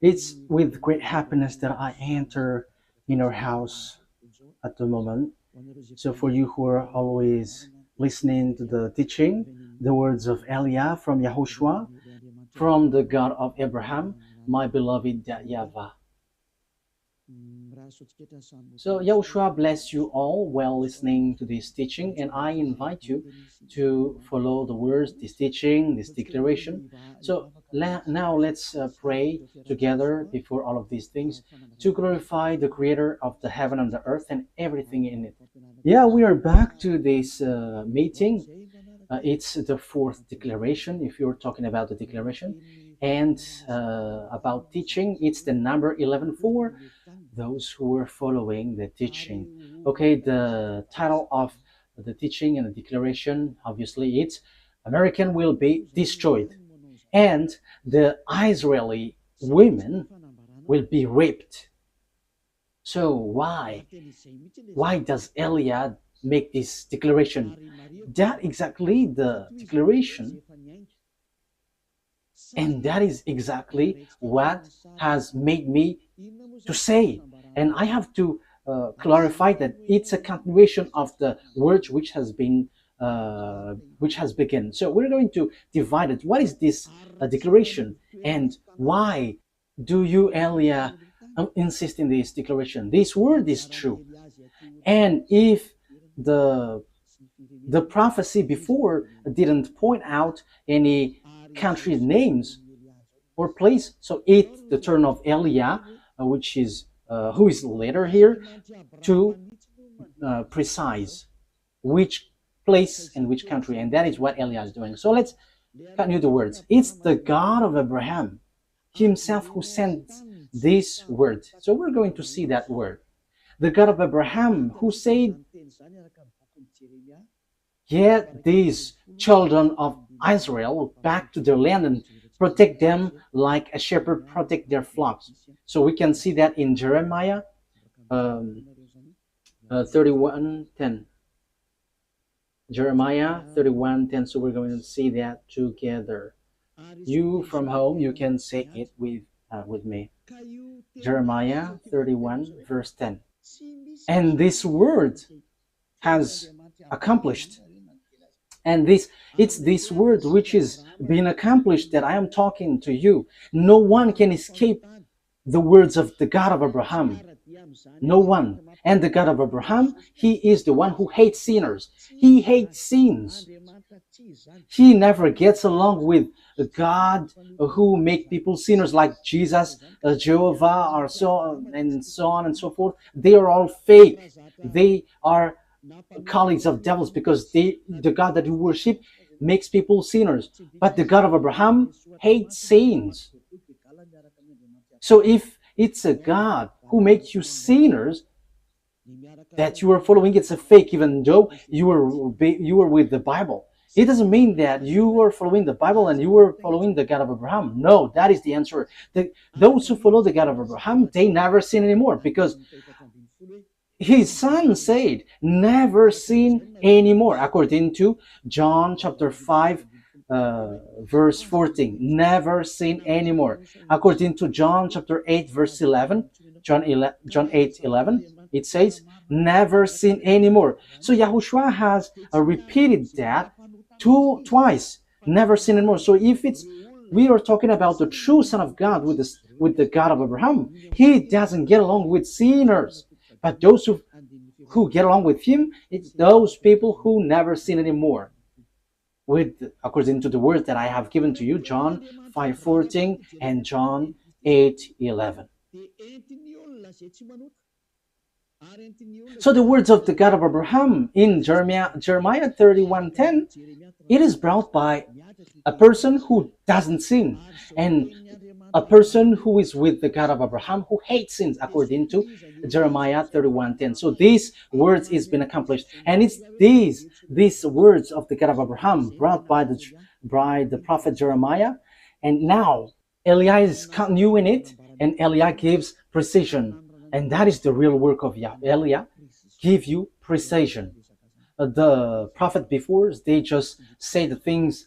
It's with great happiness that I enter in our house at the moment. So for you who are always listening to the teaching, the words of Eliah from YAHOSHUAH, from the God of Abraham, my beloved YAHVAH. So Yahushua bless you all while listening to this teaching, and I invite you to follow the words, this teaching, this declaration. So now let's pray together before all of these things to glorify the Creator of the heaven and the earth and everything in it. Yeah, we are back to this meeting. It's the fourth declaration, if you're talking about the declaration. And about teaching, it's the number 11 for those who are following the teaching. Okay, the title of the teaching and the declaration, obviously, it's American will be destroyed, and the Israeli women will be raped. So why does Eliah make this declaration? That exactly the declaration, and that is exactly what has made me to say. And I have to clarify that it's a continuation of the words which has begun. So we're going to divide it. What is this declaration, and why do you, Elia, insist in this declaration? This word is true, and if the prophecy before didn't point out any country names or place, so it's the turn of Elia, which is who is later here, to precise which place and which country, and that is what Elia is doing. So let's continue the words. It's the God of Abraham himself who sent this word. So we're going to see that word. The God of Abraham who said, get these children of Israel back to their land and protect them like a shepherd protect their flocks. So we can see that in Jeremiah 31:10. Jeremiah 31:10. So we're going to see that together. You from home, you can say it with me. Jeremiah 31 verse 10. And this word has accomplished. And it's this word which is being accomplished that I am talking to you. No one can escape the words of the God of Abraham. No one. And the God of Abraham, he is the one who hates sinners. He hates sins. He never gets along with God who make people sinners like Jesus, Jehovah, or so on and so forth. They are all fake. They are colleagues of devils, because the God that you worship makes people sinners. But the God of Abraham hates sins. So if it's a God who makes you sinners that you are following, it's a fake, even though you are with the Bible. It doesn't mean that you are following the Bible and you are following the God of Abraham. No, that is the answer. Those who follow the God of Abraham, they never sin anymore, because his son said, never sin anymore, according to John chapter 5, verse 14. Never sin anymore. According to John chapter 8, verse 11, John 8:11, it says, never sin anymore. So Yahushua has repeated that twice. Never sin anymore. So if we are talking about the true Son of God with the God of Abraham, he doesn't get along with sinners. But those who get along with him, it's those people who never sin anymore. According to the word that I have given to you, John 5:14 and John 8:11. So the words of the God of Abraham in Jeremiah 31:10, it is brought by a person who doesn't sin, and a person who is with the God of Abraham who hates sins, according to Jeremiah 31:10. So these words is been accomplished, and it's these words of the God of Abraham brought by the prophet Jeremiah, and now Eliah is continuing it, and Eliah gives precision, and that is the real work of Yah. Eliah give you precision. The prophet before, they just say the things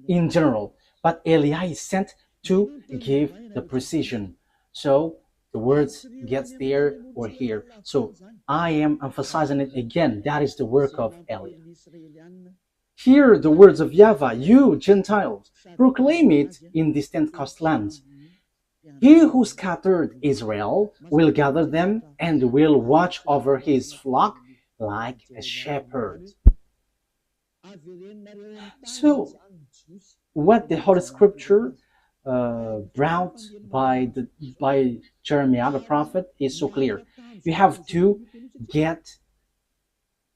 in general, but Eliah is sent to give the precision. So the words gets there or here. So I am emphasizing it again. That is the work of Eliah. Hear the words of YAHVAH, you Gentiles, proclaim it in distant coastlands. He who scattered Israel will gather them and will watch over his flock like a shepherd. So, what the Holy Scripture brought by Jeremiah the prophet is so clear. You have to get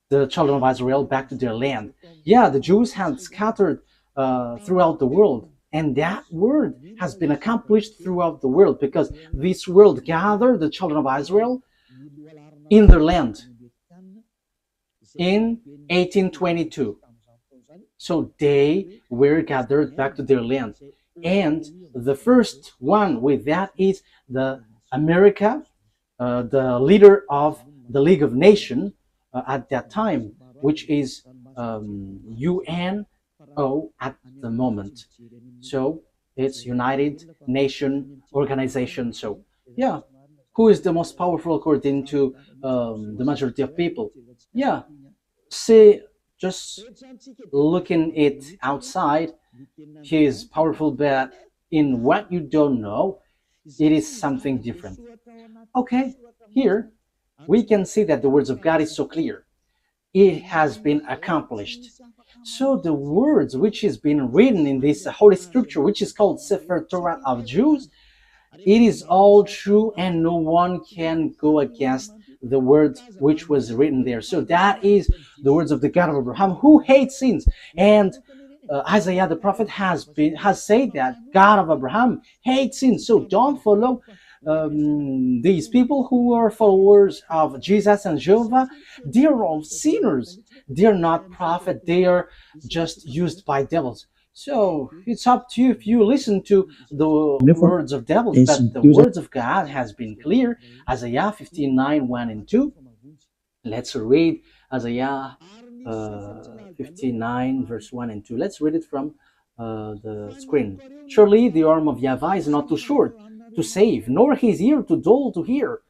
the children of Israel back to their land. Yeah, the Jews had scattered throughout the world, and that word has been accomplished throughout the world because this world gathered the children of Israel in their land in 1822. So they were gathered back to their land. And the first one with that is the America, the leader of the League of Nations at that time, which is UNO at the moment. So it's United Nation Organization. So yeah, who is the most powerful according to the majority of people? Yeah, see, just looking it outside, he is powerful, but in what you don't know, it is something different. Okay, here we can see that the words of God is so clear. It has been accomplished. So the words which has been written in this Holy Scripture, which is called Sefer Torah of Jews, it is all true and no one can go against the words which was written there. So that is the words of the God of Abraham, who hates sins. And Isaiah the prophet has said that God of Abraham hates sins. So don't follow these people who are followers of Jesus and Jehovah. They're all sinners. They're not prophet. They are just used by devils. So it's up to you if you listen to the words of devils, but the words of God has been clear. Isaiah 59, 1 and 2. Let's read Isaiah 59, verse 1 and 2. Let's read it from the screen. Surely the arm of YAHVAH is not too short to save, nor his ear too dull to hear.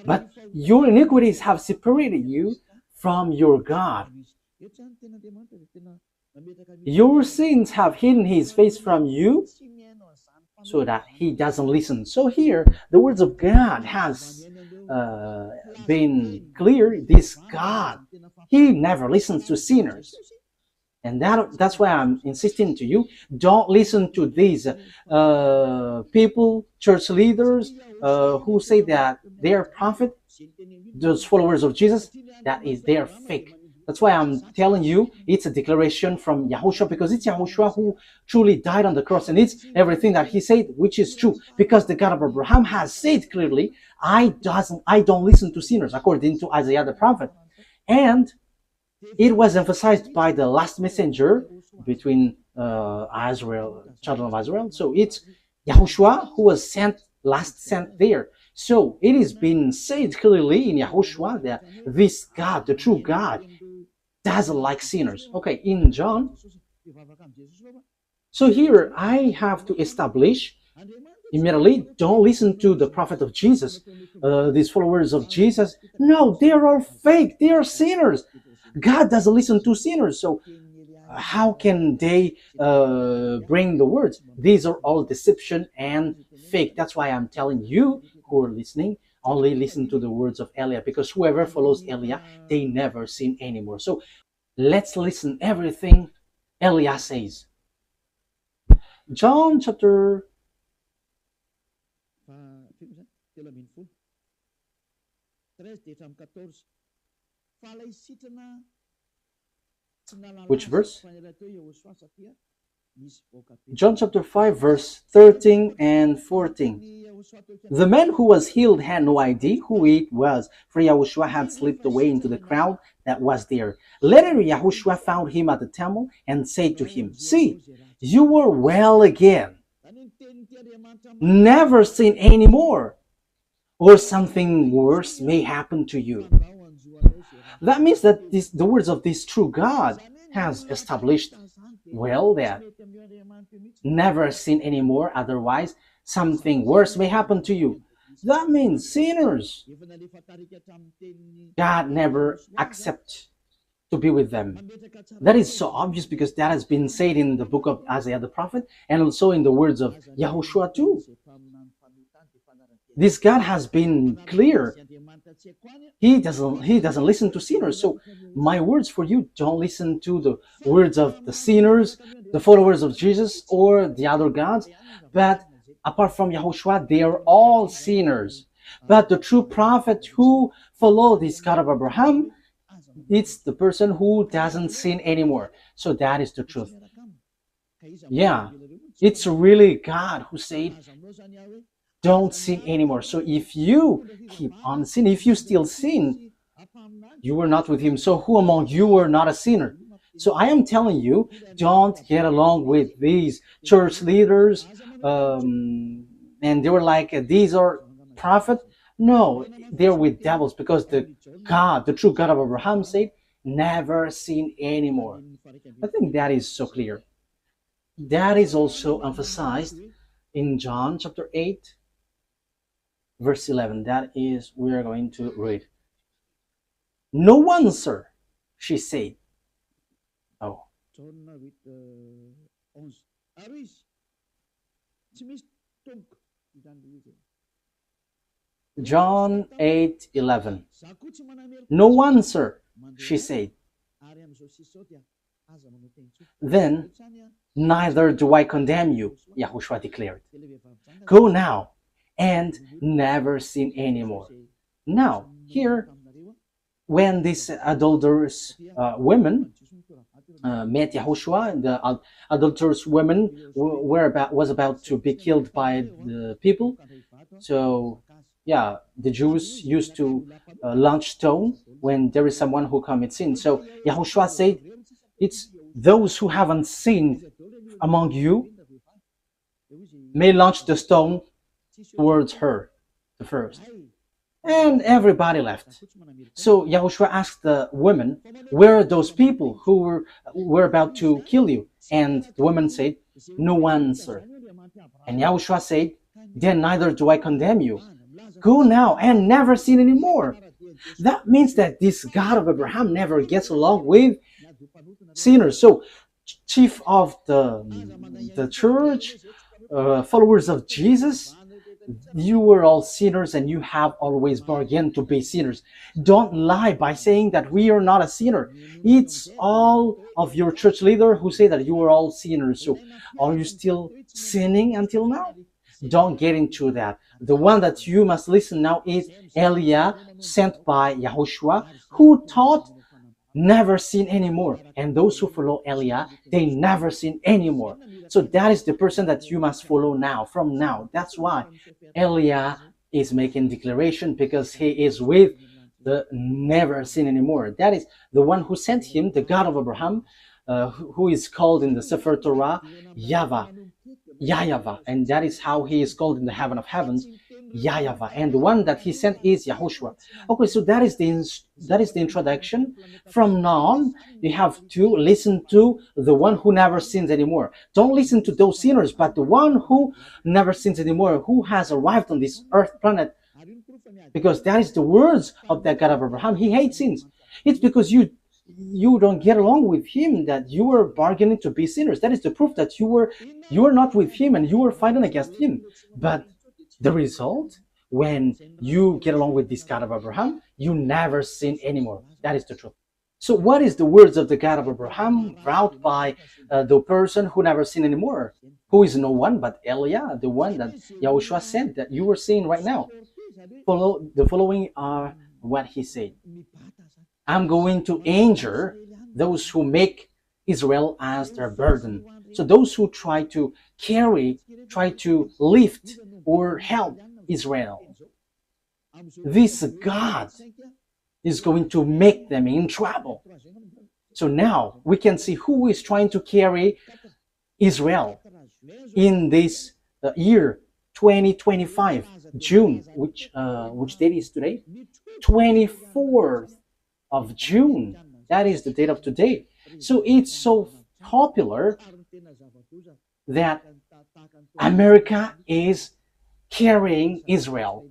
But your iniquities have separated you from your God. Your sins have hidden his face from you so that he doesn't listen. So here, the words of God has been clear. This God, he never listens to sinners. And that's why I'm insisting to you, don't listen to these people, church leaders, who say that they are prophet, those followers of Jesus, they are fake. That's why I'm telling you, it's a declaration from YAHOSHUAH, because it's YAHOSHUAH who truly died on the cross, and it's everything that he said, which is true, because the God of Abraham has said clearly, I don't listen to sinners, according to Isaiah the prophet. And it was emphasized by the last messenger between Israel, children of Israel. So it's YAHOSHUAH who was last sent there. So it is being said clearly in YAHOSHUAH that this God, the true God, doesn't like sinners. Okay, in John. So here I have to establish immediately, don't listen to the prophet of Jesus, these followers of Jesus. No, they are all fake. They are sinners. God doesn't listen to sinners. So how can they bring the words? These are all deception and fake. That's why I'm telling you who are listening, only listen to the words of Eliah, because whoever follows Eliah, they never sin anymore. So let's listen everything Eliah says. John chapter which verse? John chapter 5, verse 13 and 14. The man who was healed had no idea who it was, for YAHOSHUAH had slipped away into the crowd that was there. Later, YAHOSHUAH found him at the temple and said to him, "See, you are well again. Never sin anymore, or something worse may happen to you." That means that the words of this true God has established well that never sin anymore, otherwise something worse may happen to you. That means sinners, God never accepts to be with them. That is so obvious because that has been said in the book of Isaiah the prophet and also in the words of YAHOSHUAH too. This God has been clear. He doesn't listen to sinners. So my words for you, don't listen to the words of the sinners, the followers of Jesus, or the other gods. But apart from YAHOSHUAH, they are all sinners. But the true prophet who followed this God of Abraham, it's the person who doesn't sin anymore. So that is the truth. Yeah, it's really God who said, don't sin anymore. So if you keep on sinning, if you still sin, you are not with him. So who among you are not a sinner? So I am telling you, don't get along with these church leaders. And they were like, these are prophets. No, they're with devils because the God, the true God of Abraham said, never sin anymore. I think that is so clear. That is also emphasized in John chapter 8, verse 11. That is, we are going to read. No one, sir, she said. Oh. John 8:11. No one, sir, she said. Then, neither do I condemn you, YAHOSHUAH declared. Go now and never sin anymore. Now, here, when these adulterous women met YAHOSHUAH, the adulterous women was about to be killed by the people. So, yeah, the Jews used to launch stone when there is someone who commits sin. So YAHOSHUAH said, it's those who haven't sinned among you may launch the stone towards her, the first. And everybody left. So YAHOSHUAH asked the women, where are those people who were about to kill you? And the woman said, no one, sir. And YAHOSHUAH said, then neither do I condemn you. Go now and never sin anymore. That means that this God of Abraham never gets along with sinners. So chief of the church, followers of Jesus, you were all sinners and you have always bargained to be sinners. Don't lie by saying that we are not a sinner. It's all of your church leader who say that you are all sinners. So are you still sinning until now? Don't get into that. The one that you must listen now is Eliah, sent by YAHOSHUAH, who taught never sin anymore. And those who follow Eliah, they never sin anymore. So that is the person that you must follow now, from now. That's why Eliah is making declaration, because he is with the never sin anymore. That is the one who sent him, the God of Abraham, who is called in the Sefer Torah YAHVAH, YAHVAH, and that is how he is called in the heaven of heavens, YAHVAH, and the one that he sent is YAHOSHUAH. Okay, so that is the introduction. From now on, you have to listen to the one who never sins anymore. Don't listen to those sinners, but the one who never sins anymore, who has arrived on this earth planet, because that is the words of the God of Abraham. He hates sins. It's because you don't get along with him that you were bargaining to be sinners. That is the proof that you were not with him and you were fighting against him. But the result, when you get along with this God of Abraham, you never sin anymore. That is the truth. So what is the words of the God of Abraham brought by the person who never sinned anymore? Who is no one but Eliah, the one that YAHOSHUAH sent, that you were seeing right now. The following are what he said. I'm going to injure those who make Israel as their burden. So those who try to lift or help Israel, this God is going to make them in trouble. So now we can see who is trying to carry Israel in this year 2025, June, which date is today? 24th of June. That is the date of today. So it's so popular that America is carrying Israel.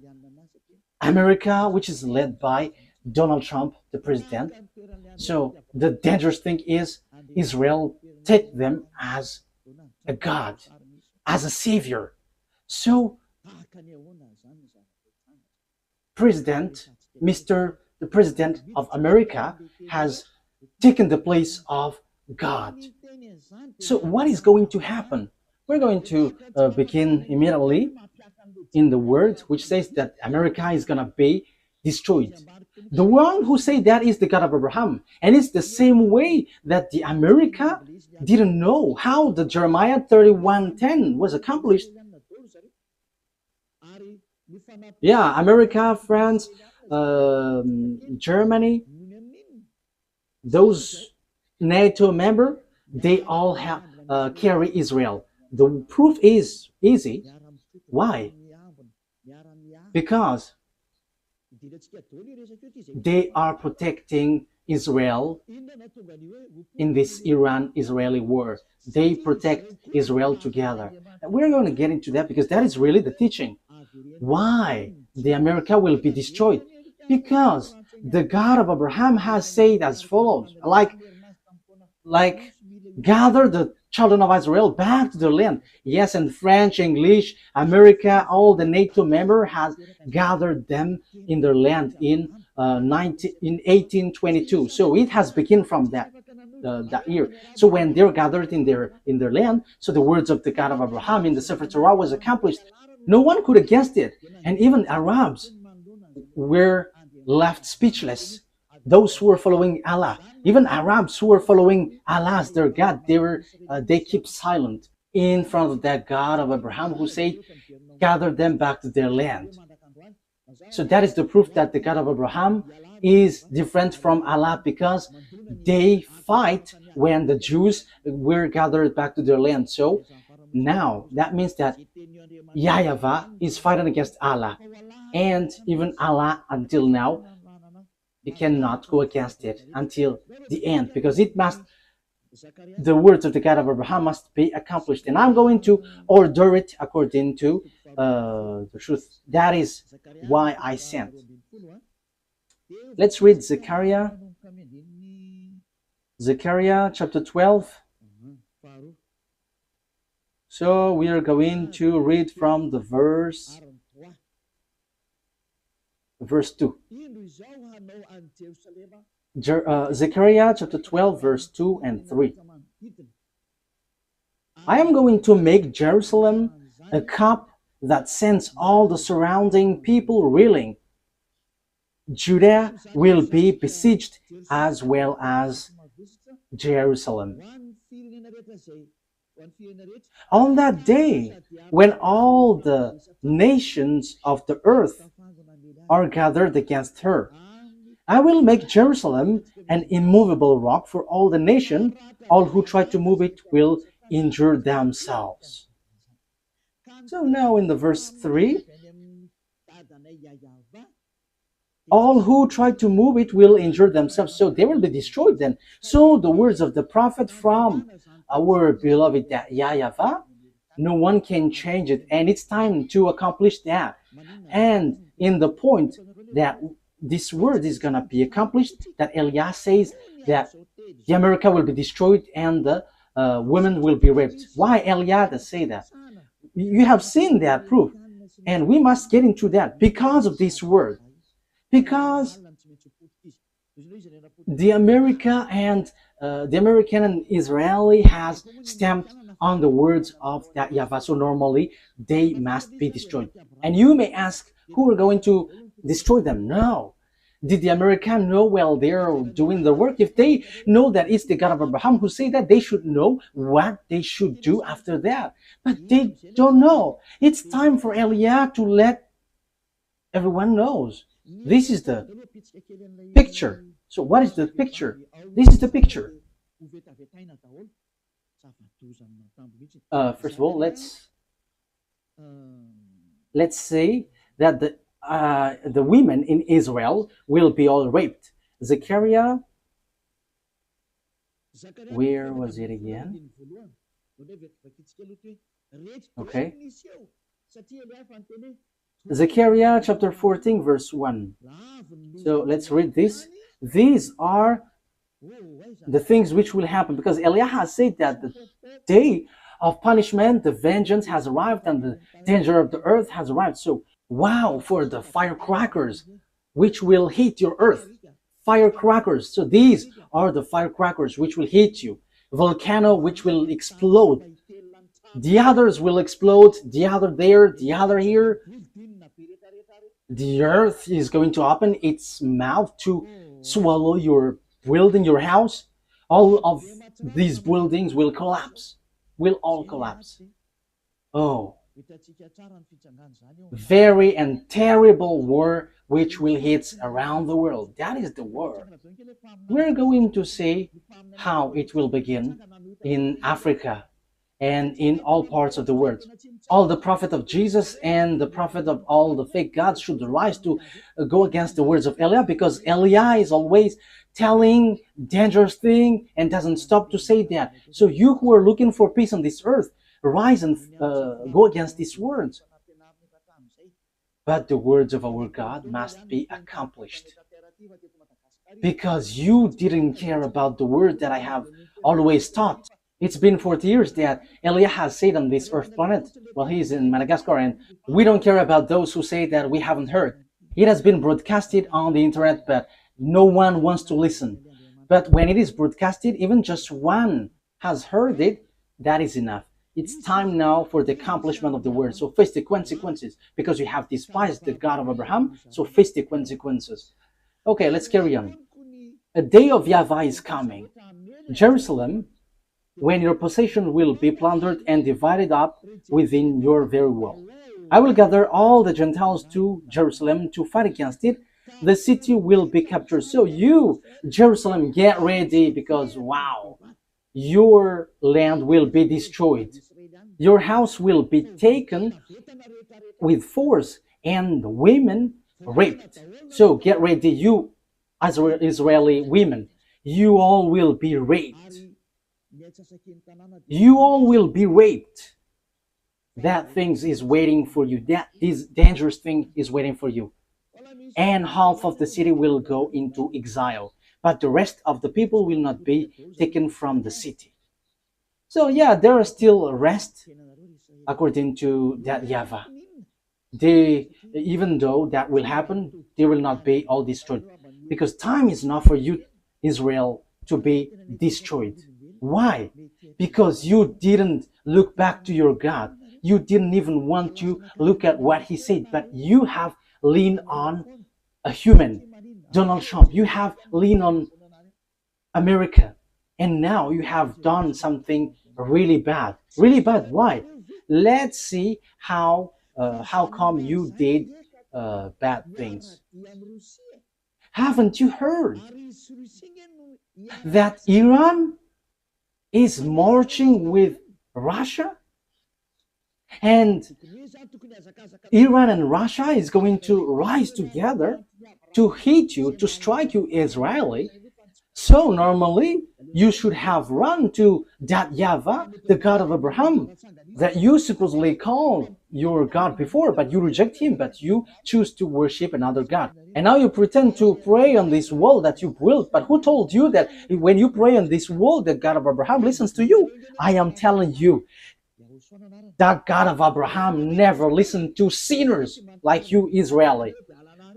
America, which is led by Donald Trump, the president. So the dangerous thing is Israel take them as a God, as a savior. So President, Mr. the President of America has taken the place of God. So what is going to happen? We're going to begin immediately in the word which says that America is going to be destroyed. The one who say that is the God of Abraham. And it's the same way that the America didn't know how the Jeremiah 31:10 was accomplished. Yeah, America, France, Germany, those NATO member, they all have carry Israel. The proof is easy. Why? Because they are protecting Israel in this Iran-Israeli war. They protect Israel together. And we're going to get into that because that is really the teaching. Why the America will be destroyed? Because the God of Abraham has said as follows, like gather the children of Israel back to their land. Yes, and French, English, America, all the NATO member has gathered them in their land in 1822. So it has begun from that year. So when they're gathered in their land, so the words of the God of Abraham in the Sefer Torah was accomplished. No one could against it, and even Arabs were left speechless. Those who were following Allah, even Arabs who were following Allah as their God, they keep silent in front of that God of Abraham who said, gather them back to their land. So that is the proof that the God of Abraham is different from Allah, because they fight when the Jews were gathered back to their land. So now that means that YAHVAH is fighting against Allah, and even Allah until now, he cannot go against it until the end, because the words of the God of Abraham must be accomplished, and I'm going to order it according to the truth. That is why I sent. Let's read Zechariah chapter 12. So we are going to read from the verse 2. Zechariah chapter 12, verse 2 and 3. I am going to make Jerusalem a cup that sends all the surrounding people reeling. Judah will be besieged as well as Jerusalem. On that day, when all the nations of the earth are gathered against her, I will make Jerusalem an immovable rock for all the nation. All who try to move it will injure themselves. So now in the verse 3, all who try to move it will injure themselves. So they will be destroyed then. So the words of the prophet from our beloved YAHVAH, no one can change it. And it's time to accomplish that. And in the point that this word is going to be accomplished, that Elias says that the America will be destroyed and the women will be raped. Why Elias say that? You have seen that proof. And we must get into that because of this word. Because the American and Israeli has stamped on the words of that YAHVAH. So normally they must be destroyed. And you may ask, who are going to destroy them? No. Did the American know while they're doing the work? If they know that it's the God of Abraham who say that, they should know what they should do after that. But they don't know. It's time for Eliah to let everyone knows. This is the picture. So what is the picture? This is the picture. First of all, let's say that the women in Israel will be all raped. Zechariah, where was it again? Okay. Zechariah chapter 14 verse 1. So let's read this. These are the things which will happen, because Eliah has said that the day of punishment, the vengeance has arrived, and the danger of the earth has arrived. So wow for the firecrackers which will hit your earth. Firecrackers. So these are the firecrackers which will hit you. Volcano which will explode. The others will explode, the other there, the other here. The earth is going to open its mouth to swallow your building, your house. All of these buildings will collapse, will all collapse. Oh, very and terrible war which will hit around the world. That is the war. We're going to see how it will begin in Africa and in all parts of the world. All the prophet of Jesus and the prophet of all the fake gods should rise to go against the words of Eliah, because Eliah is always telling dangerous thing and doesn't stop to say that. So you who are looking for peace on this earth, rise and go against these words. But the words of our God must be accomplished, because you didn't care about the word that I have always taught. It's been 40 years that Eliah has said on this earth planet. Well, he's in Madagascar, and we don't care about those who say that we haven't heard. It has been broadcasted on the internet, but no one wants to listen. But when it is broadcasted, even just one has heard it, that is enough. It's time now for the accomplishment of the word. So face the consequences, because you have despised the God of Abraham. So face the consequences. Okay, let's carry on. A day of YAHVAH is coming. Jerusalem, when your possession will be plundered and divided up within your very wall. I will gather all the Gentiles to Jerusalem to fight against it. The city will be captured. So you, Jerusalem, get ready, because wow, your land will be destroyed. Your house will be taken with force and women raped. So get ready, you Israeli women. You all will be raped. You all will be raped. That thing is waiting for you. This dangerous thing is waiting for you. And half of the city will go into exile, but the rest of the people will not be taken from the city. So yeah, there are still rest according to that YAHVAH. Even though that will happen, they will not be all destroyed, because time is not for you, Israel, to be destroyed. Why? Because you didn't look back to your God. You didn't even want to look at what he said, but you have leaned on a human, Donald Trump. You have leaned on America, and now you have done something really bad. Really bad. Why? Let's see how come you did bad things. Haven't you heard that Iran is marching with Russia? And Iran and Russia is going to rise together to hit you, to strike you, Israeli. So normally you should have run to that YAHVAH, the God of Abraham, that you supposedly called your God before, but you reject him, but you choose to worship another God. And now you pretend to pray on this wall that you built, but who told you that when you pray on this wall, the God of Abraham listens to you? I am telling you, that God of Abraham never listened to sinners like you, Israeli,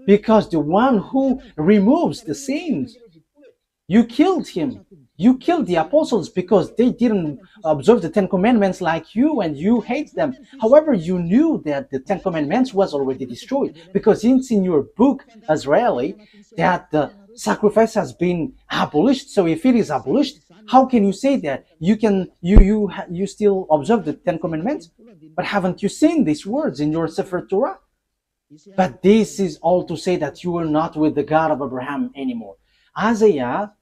because the one who removes the sins, you killed him. You killed the apostles because they didn't observe the Ten Commandments like you, and you hate them. However, you knew that the Ten Commandments was already destroyed, because it's in your book, Israeli, that the sacrifice has been abolished. So if it is abolished, how can you say that you still observe the Ten Commandments? But haven't you seen these words in your Sefer Torah? But this is all to say that you are not with the God of Abraham anymore. Isaiah,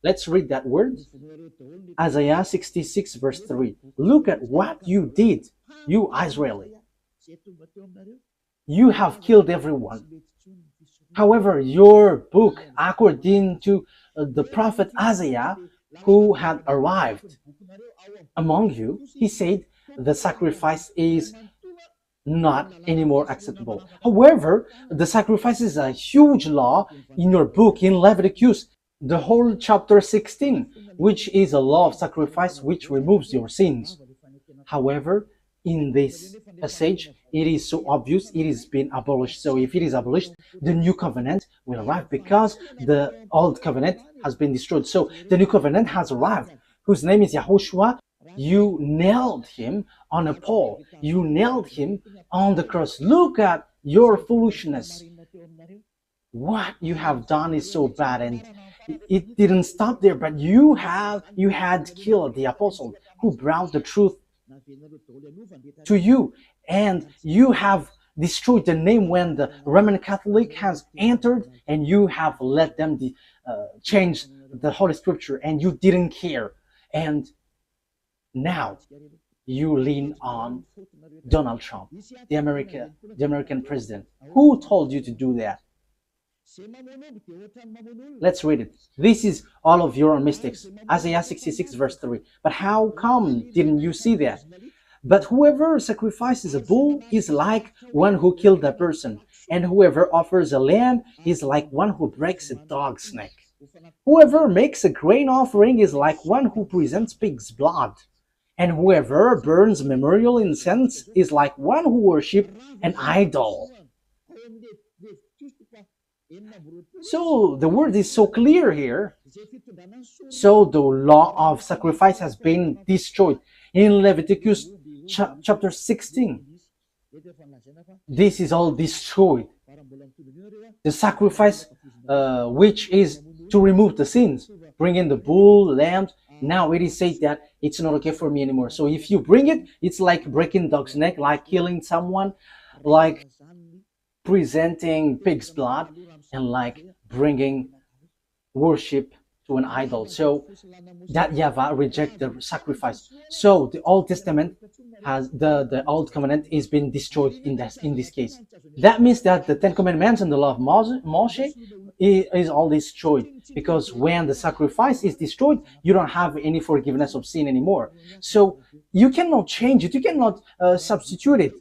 let's read that word. Isaiah 66 verse 3. Look at what you did, you Israeli. You have killed everyone. However, your book, according to the prophet Isaiah, who had arrived among you, he said, the sacrifice is not anymore acceptable. However, the sacrifice is a huge law in your book in Leviticus, the whole chapter 16, which is a law of sacrifice which removes your sins. However, in this passage, it is so obvious it is being abolished. So if it is abolished, the new covenant will arrive because the old covenant has been destroyed. So the new covenant has arrived, whose name is YAHOSHUAH. You nailed him on a pole. You nailed him on the cross. Look at your foolishness. What you have done is so bad, and it didn't stop there, but you had killed the apostle who brought the truth to you, and you have destroyed the name when the Roman Catholic has entered, and you have let them change the Holy Scripture, and you didn't care. And now you lean on Donald Trump, the American president. Who told you to do that? Let's read it. This is all of your mistakes. Isaiah 66 verse 3. But how come didn't you see that? But whoever sacrifices a bull is like one who killed a person, and whoever offers a lamb is like one who breaks a dog's neck. Whoever makes a grain offering is like one who presents pig's blood, and whoever burns memorial incense is like one who worships an idol. So the word is so clear here. So the law of sacrifice has been destroyed. In Leviticus chapter 16, this is all destroyed. The sacrifice, which is to remove the sins, bring in the bull, lambs. Now it is said that it's not okay for me anymore. So if you bring it, it's like breaking dog's neck, like killing someone, like presenting pig's blood, and like bringing worship to an idol. So that YAHVAH reject the sacrifice. So the Old Testament has the Old Covenant is being destroyed in this case. That means that the Ten Commandments and the law of Moshe is all destroyed, because when the sacrifice is destroyed, you don't have any forgiveness of sin anymore. So you cannot change it. You cannot substitute it.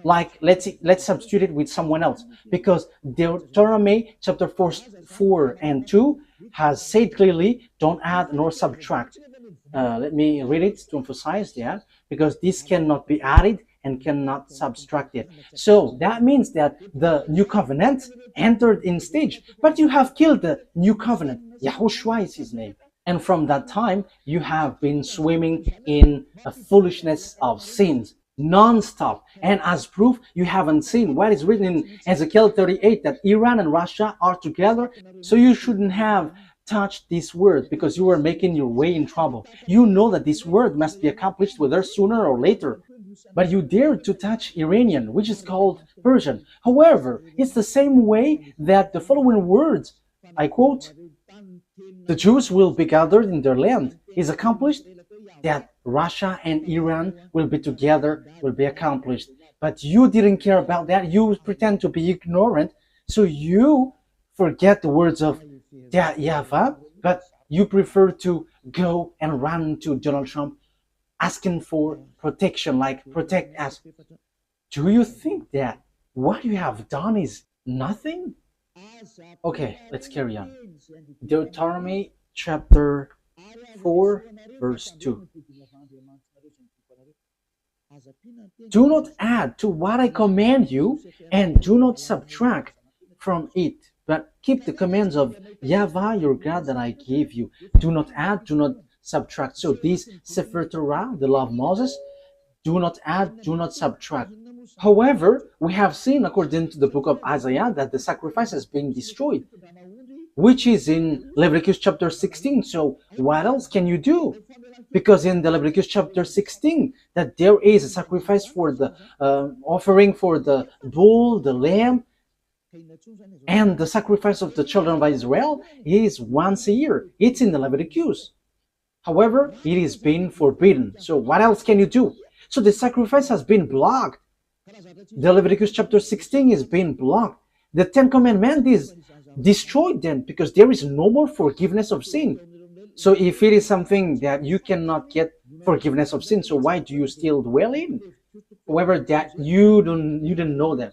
Like let's substitute it with someone else, because Deuteronomy chapter 4 and 2 has said clearly, don't add nor subtract. Let me read it to emphasize that, because this cannot be added and cannot subtract it. So that means that the new covenant entered in stage, but you have killed the new covenant. YAHOSHUAH is his name. And from that time, you have been swimming in a foolishness of sins non-stop. And as proof, you haven't seen what is written in Ezekiel 38, that Iran and Russia are together. So you shouldn't have touched this word, because you are making your way in trouble. You know that this word must be accomplished whether sooner or later. But you dare to touch Iranian, which is called Persian. However, it's the same way that the following words, I quote, the Jews will be gathered in their land, is accomplished, that Russia and Iran will be together, will be accomplished. But you didn't care about that. You pretend to be ignorant, so you forget the words of YAHVAH, but you prefer to go and run to Donald Trump asking for protection, like protect us. Do you think that what you have done is nothing? Okay, let's carry on. Deuteronomy chapter 4 verse 2. Do not add to what I command you, and do not subtract from it, but keep the commands of YAHVAH your God that I give you. Do not add, do not subtract. So this Sefer Torah, the law of Moses, do not add, do not subtract. However, we have seen according to the book of Isaiah that the sacrifice has been destroyed, which is in Leviticus chapter 16. So what else can you do? Because in the Leviticus chapter 16, that there is a sacrifice for the offering for the bull, the lamb, and the sacrifice of the children of Israel is once a year. It's in the Leviticus. However, it is being forbidden. So what else can you do? So the sacrifice has been blocked. The Leviticus chapter 16 is being blocked. The Ten Commandments is destroyed then, because there is no more forgiveness of sin. So if it is something that you cannot get forgiveness of sin, so why do you still dwell in? However, that you didn't know that.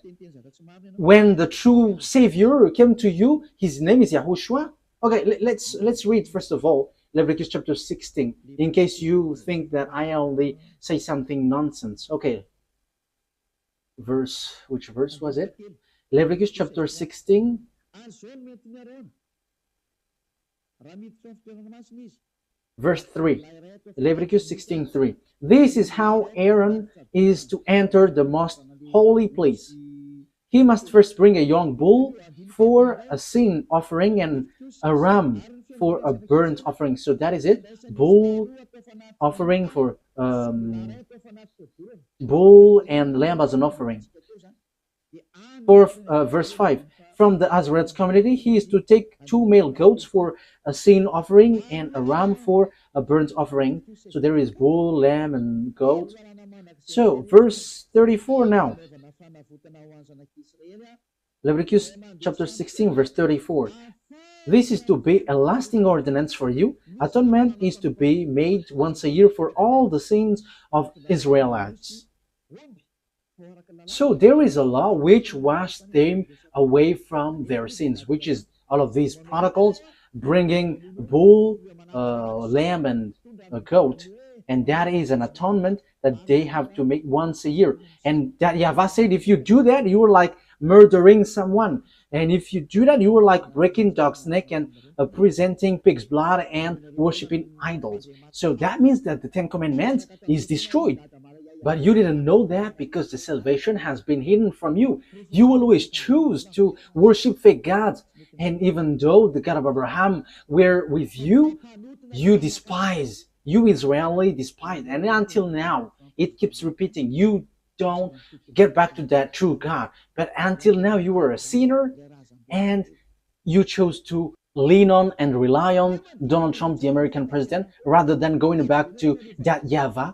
When the true Savior came to you, his name is Yahushua. Okay, let's read first of all Leviticus chapter 16, in case you think that I only say something nonsense. Okay, which verse was it? Leviticus chapter 16, verse 3. Leviticus 16:3. This is how Aaron is to enter the most holy place. He must first bring a young bull for a sin offering and a ram for a burnt offering. So that is it. Bull offering for bull and lamb as an offering. For verse 5. From the Azarites community, he is to take 2 male goats for a sin offering and a ram for a burnt offering. So there is bull, lamb, and goat. So verse 34 now. Leviticus chapter 16, verse 34. This is to be a lasting ordinance for you. Atonement is to be made once a year for all the sins of Israelites. So there is a law which washed them away from their sins, which is all of these protocols, bringing bull, lamb, and a goat. And that is an atonement that they have to make once a year. And that YAHVAH said, if you do that, you are like murdering someone. And if you do that, you are like breaking dog's neck and presenting pig's blood and worshiping idols. So that means that the 10 Commandments is destroyed. But you didn't know that because the salvation has been hidden from you. You always choose to worship fake gods. And even though the God of Abraham were with you, you despise. You Israeli despise. And until now, it keeps repeating. You don't get back to that true God. But until now, you were a sinner and you chose to lean on and rely on Donald Trump, the American president, rather than going back to that YAHVAH,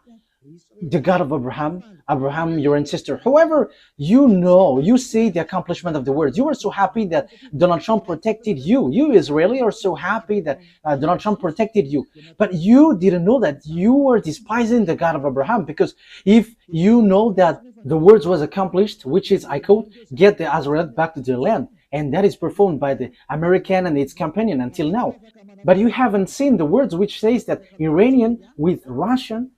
the God of Abraham, your ancestor. However, you see the accomplishment of the words. You are so happy that Donald Trump protected you. You Israeli are so happy that Donald Trump protected you. But you didn't know that you were despising the God of Abraham, because if you know that the words was accomplished, which is, I quote, get the Israelites back to their land. And that is performed by the American and its companion until now. But you haven't seen the words which says that Iranian with Russian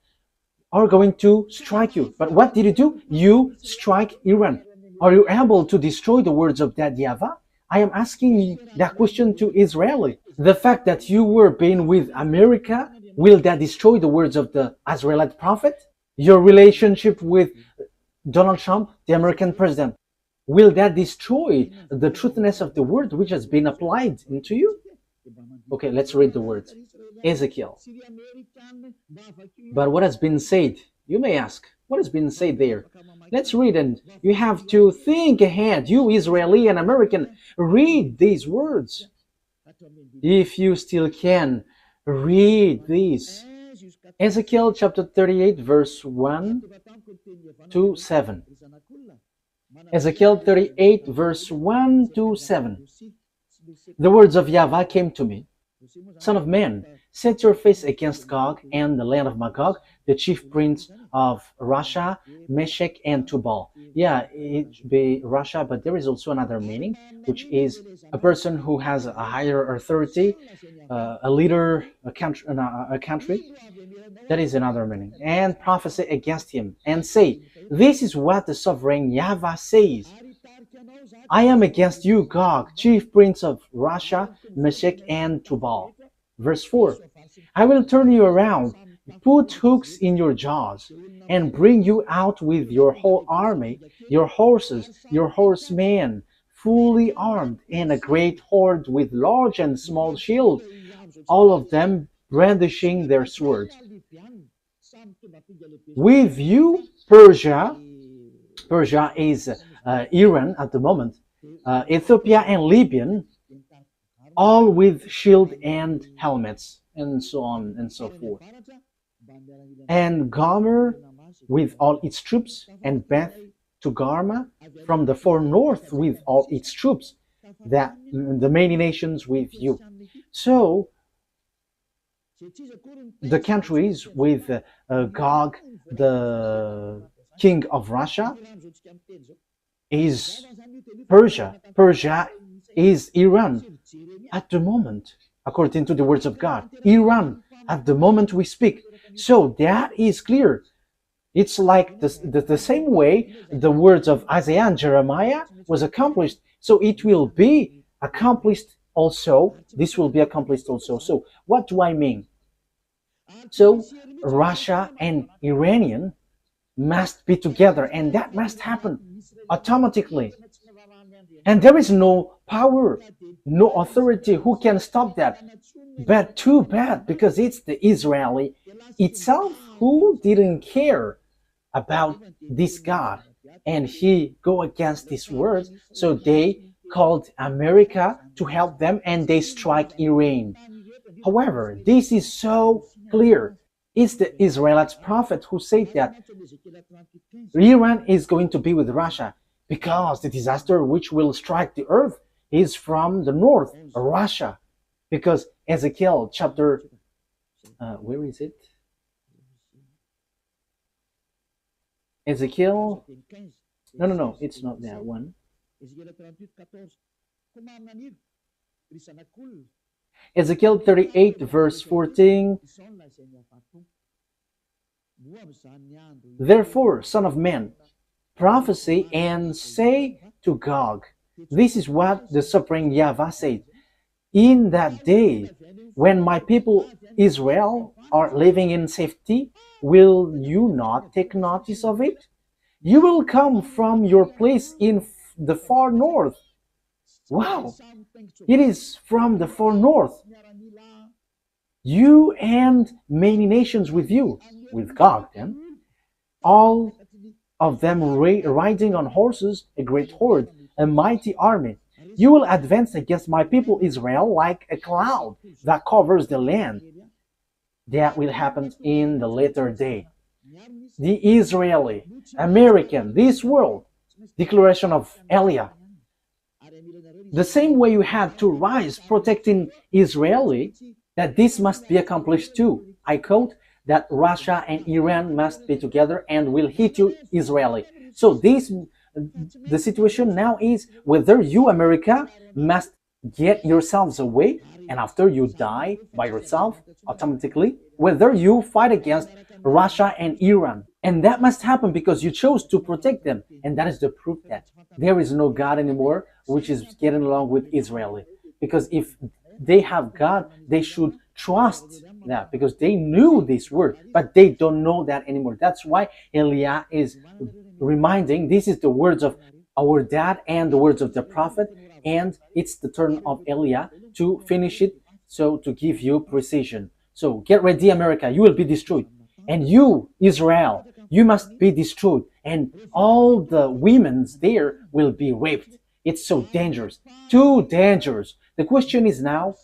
are going to strike you. But what did you do? You strike Iran. Are you able to destroy the words of that YAHVAH? I am asking that question to Israeli. The fact that you were being with America, will that destroy the words of the Israelite prophet? Your relationship with Donald Trump, the American president, will that destroy the truthness of the word which has been applied into you? Okay, let's read the words. Ezekiel. But what has been said? You may ask, what has been said there? Let's read, and you have to think ahead. You Israeli and American, read these words. If you still can, read these. Ezekiel chapter 38, verse 1 to 7. Ezekiel 38, verse 1 to 7. The words of YAHVAH came to me. Son of man, set your face against Gog and the land of Magog, the chief prince of Russia, Meshech, and Tubal. Yeah, it should be Russia, but there is also another meaning, which is a person who has a higher authority, a leader, a country. That is another meaning. And prophesy against him, and say, this is what the sovereign YAHVAH says. I am against you, Gog, chief prince of Russia, Meshech, and Tubal. Verse 4. I will turn you around, put hooks in your jaws, and bring you out with your whole army, your horses, your horsemen, fully armed, and a great horde with large and small shields, all of them brandishing their swords. With you, Persia is Iran at the moment, Ethiopia and Libya, all with shield and helmets, and so on and so forth. And Gomer with all its troops, and Beth to Garma from the far north with all its troops, that the many nations with you. So the countries with Gog, king of Russia is Persia. Persia is Iran at the moment, according to the words of God. Iran at the moment we speak. So that is clear. It's like the same way the words of Isaiah and Jeremiah was accomplished. So it will be accomplished also. This will be accomplished also. So what do I mean? So Russia and Iranian must be together, and that must happen automatically. And there is no power, no authority who can stop that. But too bad, because it's the Israeli itself who didn't care about this God, and he go against these words. So they called America to help them, and they strike Iran. However, this is so clear. It's the Israelite prophet who said that Iran is going to be with Russia because the disaster which will strike the earth is from the north, Russia. Because Ezekiel chapter, where is it? Ezekiel, no, it's not that one. Ezekiel 38 verse 14. Therefore, son of man, prophesy and say to Gog, this is what the sovereign YAHVAH said. In that day, when my people Israel are living in safety, will you not take notice of it? You will come from your place in the far north. Wow! It is from the far north. You and many nations with you, with God then, all of them riding on horses, a great horde, a mighty army. You will advance against my people Israel like a cloud that covers the land. That will happen in the later day. The Israeli, American, this world, declaration of Eliah. The same way you had to rise protecting Israeli, that this must be accomplished too. I quote that Russia and Iran must be together and will hit you Israeli. So the situation now is whether you, America, must get yourselves away and after you die by yourself automatically, whether you fight against Russia and Iran. And that must happen because you chose to protect them. And that is the proof that there is no God anymore which is getting along with Israeli. Because if they have God, they should trust that because they knew this word, but they don't know that anymore. That's why Eliah is reminding, this is the words of our dad and the words of the prophet, and it's the turn of Eliah to finish it, so to give you precision. So get ready, America, you will be destroyed. And you, Israel, you must be destroyed. And all the women there will be raped. It's so dangerous, too dangerous. The question is now,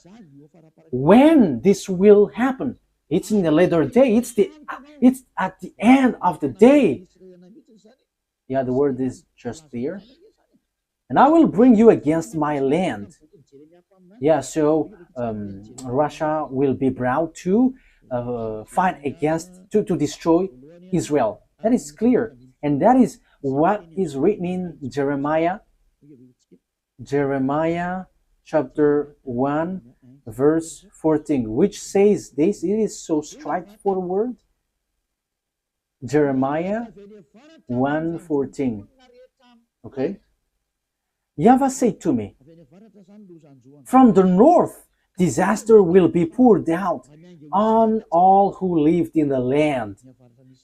when this will happen? It's in the later day. It's at the end of the day. Yeah, the word is just there. And I will bring you against my land. Yeah, so Russia will be brought to fight against, to destroy Israel. That is clear. And that is what is written in Jeremiah chapter 1, verse 14, which says this. It is so straightforward. Jeremiah 1:14. Okay? YAHVAH said to me, from the north, disaster will be poured out on all who lived in the land.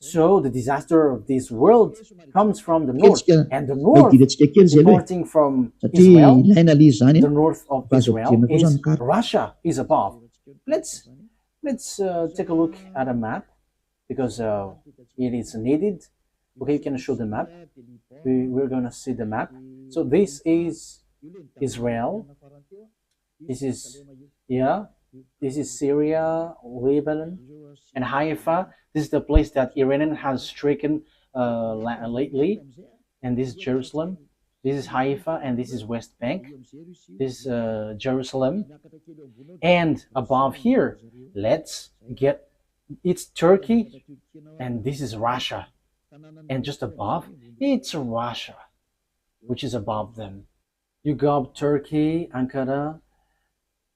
So the disaster of this world comes from the north, and the north, departing from Israel, the north of Israel is Russia is above. Let's take a look at a map because it is needed. Okay, you can show the map. We're gonna see the map. So this is Israel. This is this is Syria, Lebanon, and Haifa. This is the place that Iran has stricken lately, and this is Jerusalem. This is Haifa, and this is West Bank. This is Jerusalem, and above here, let's get it's Turkey, and this is Russia. And just above, it's Russia, which is above them. You go up Turkey, Ankara,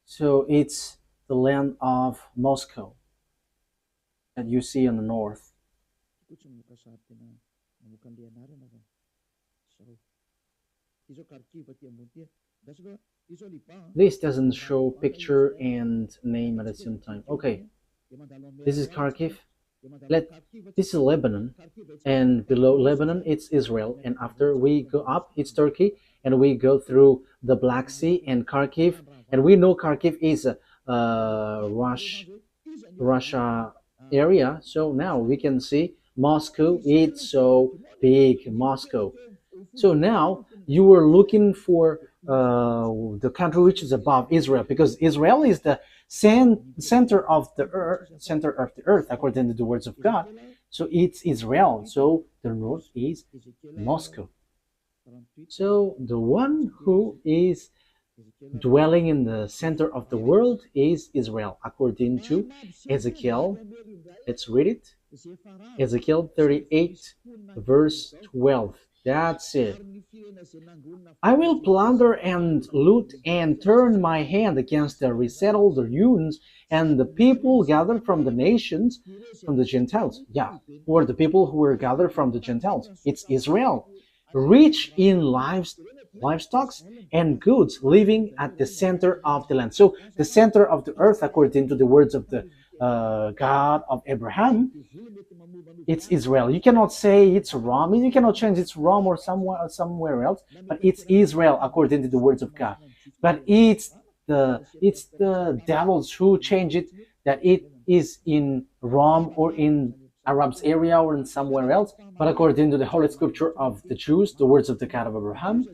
so it's the land of Moscow that you see in the north. This doesn't show picture and name at the same time. Okay, this is Kharkiv. This is Lebanon, and below Lebanon it's Israel, and after we go up it's Turkey, and we go through the Black Sea and Kharkiv, and we know Kharkiv is a Russia area. So now we can see Moscow. It's so big, Moscow. So now you were looking for the country which is above Israel, because Israel is the center of the earth, according to the words of God. So it's Israel. So the north is Moscow. So the one who is dwelling in the center of the world is Israel, according to Ezekiel. Let's read it. Ezekiel 38, verse 12. That's it. I will plunder and loot and turn my hand against the resettled ruins and the people gathered from the nations, from the Gentiles. Yeah, or the people who were gathered from the Gentiles. It's Israel, rich in livestock and goods, living at the center of the land. So the center of the earth, according to the words of the God of Abraham, it's Israel. You cannot say it's Rome. You cannot change it's Rome or somewhere else, but it's Israel according to the words of God. But it's the devils who change it, that it is in Rome or in Arabs area or in somewhere else. But according to the Holy Scripture of the Jews, the words of the God of Abraham,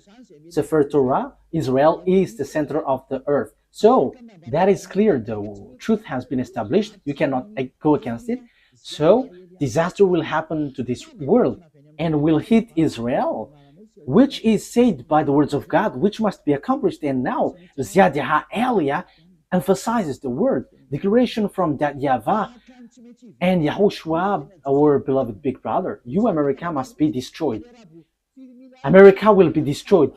Sefer Torah, Israel is the center of the earth. So that is clear. The truth has been established. You cannot go against it. So disaster will happen to this world and will hit Israel, which is said by the words of God, which must be accomplished. And now Ziyadah Aliyah emphasizes the word declaration from that YAHVAH and YAHOSHUAH, our beloved big brother. You, America, must be destroyed. America will be destroyed.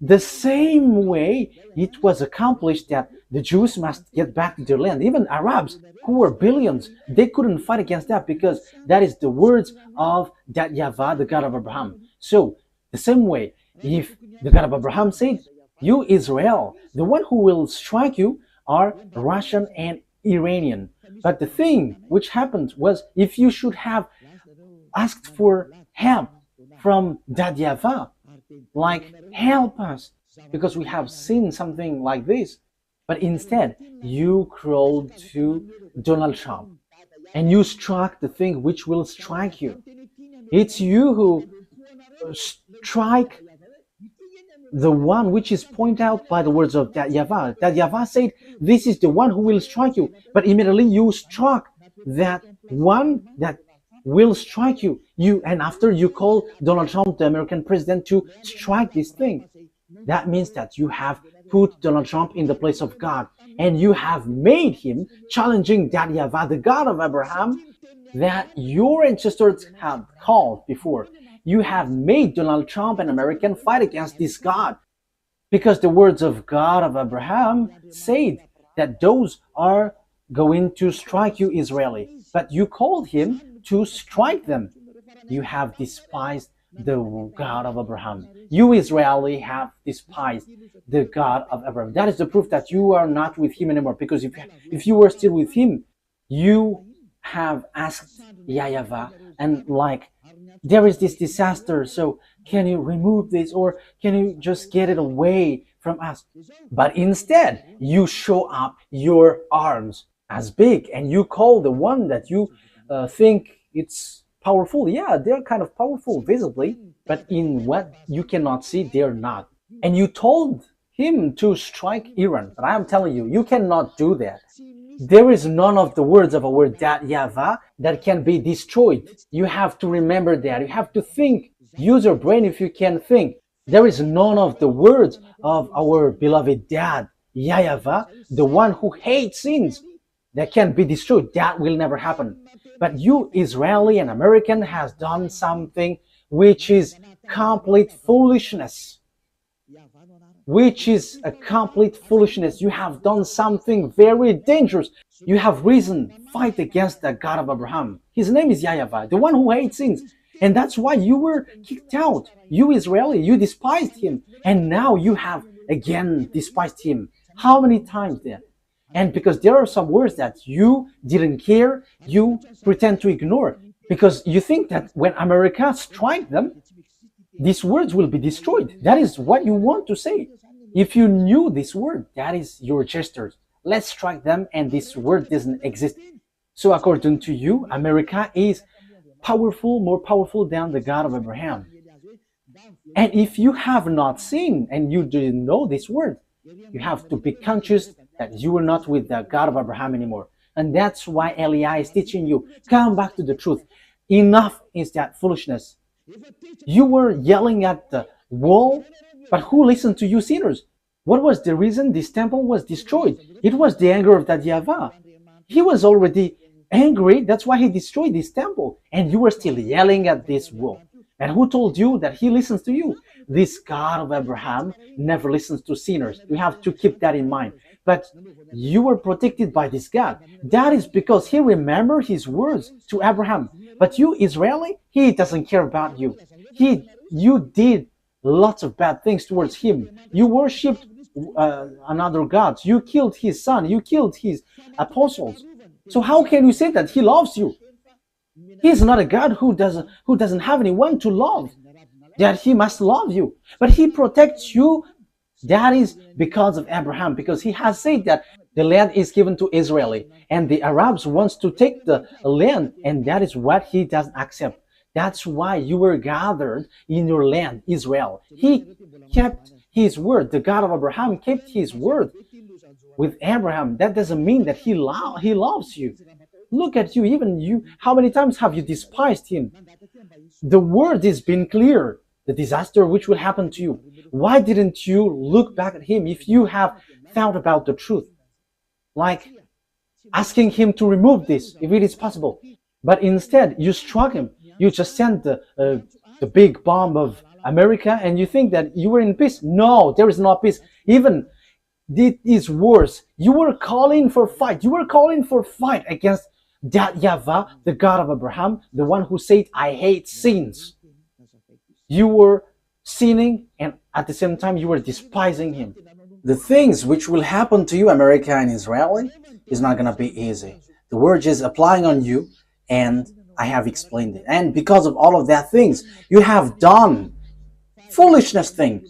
The same way it was accomplished that the Jews must get back to their land. Even Arabs, who were billions, they couldn't fight against that, because that is the words of that YAHVAH, the God of Abraham. So, the same way, if the God of Abraham said, you Israel, the one who will strike you are Russian and Iranian. But the thing which happened was, if you should have asked for help from that YAHVAH, like, help us, because we have seen something like this. But instead, you crawled to Donald Trump and you struck the thing which will strike you. It's you who strike the one which is pointed out by the words of that YAHVAH. That YAHVAH said, this is the one who will strike you. But immediately you struck that one that will strike you. And after you call Donald Trump, the American president, to strike this thing. That means that you have put Donald Trump in the place of God, and you have made him challenging that YAHVAH, the God of Abraham, that your ancestors had called before. You have made Donald Trump an American fight against this God, because the words of God of Abraham said that those are going to strike you, Israeli. But you called him to strike them. You have despised the God of Abraham. You Israeli have despised the God of Abraham. That is the proof that you are not with him anymore, because if you were still with him, you have asked YAHVAH, and like, there is this disaster, so can you remove this, or can you just get it away from us? But instead, you show up your arms as big, and you call the one that you think it's powerful. Yeah, they're kind of powerful visibly, but in what you cannot see, they're not. And you told him to strike Iran, but I am telling you, you cannot do that. There is none of the words of our that YAHVAH that can be destroyed. You have to remember that. You have to think. Use your brain if you can think. There is none of the words of our beloved dad, YAHVAH, the one who hates sins, that can be destroyed. That will never happen. But you, Israeli and American, has done something which is complete foolishness. Which is a complete foolishness. You have done something very dangerous. You have risen, fight against the God of Abraham. His name is YAHVAH, the one who hates sins. And that's why you were kicked out. You Israeli, you despised him. And now you have again despised him. How many times then? And because there are some words that you didn't care, you pretend to ignore. Because you think that when America strikes them, these words will be destroyed. That is what you want to say. If you knew this word, that is your gestures. Let's strike them and this word doesn't exist. So according to you, America is powerful, more powerful than the God of Abraham. And if you have not seen and you didn't know this word, you have to be conscious that you are not with the God of Abraham anymore. And that's why Eliah is teaching you, come back to the truth. Enough is that foolishness. You were yelling at the wall, but who listened to you sinners? What was the reason this temple was destroyed? It was the anger of that YAHVAH. He was already angry, that's why he destroyed this temple. And you were still yelling at this wall. And who told you that he listens to you? This God of Abraham never listens to sinners. You have to keep that in mind. But you were protected by this God. That is because he remembered his words to Abraham. But you, Israeli, he doesn't care about you. You did lots of bad things towards him. You worshipped another gods. You killed his son. You killed his apostles. So how can you say that he loves you? He's not a God who doesn't have anyone to love, that he must love you. But he protects you. That is because of Abraham, because he has said that the land is given to Israeli, and the Arabs wants to take the land, and that is what he doesn't accept. That's why you were gathered in your land, Israel. He kept his word. The God of Abraham kept his word with Abraham. That doesn't mean that he loves you. Look at you, even you. How many times have you despised him? The word has been clear. The disaster which will happen to you. Why didn't you look back at him if you have thought about the truth? Like asking him to remove this, if it is possible. But instead, you struck him. You just sent the big bomb of America and you think that you were in peace. No, there is no peace. Even it is worse. You were calling for fight. You were calling for fight against that YAHVAH, the God of Abraham, the one who said, I hate sins. You were sinning and at the same time you were despising him. The things which will happen to you, America and Israeli, is not going to be easy. The word is applying on you and I have explained it. And because of all of that things, you have done foolishness thing.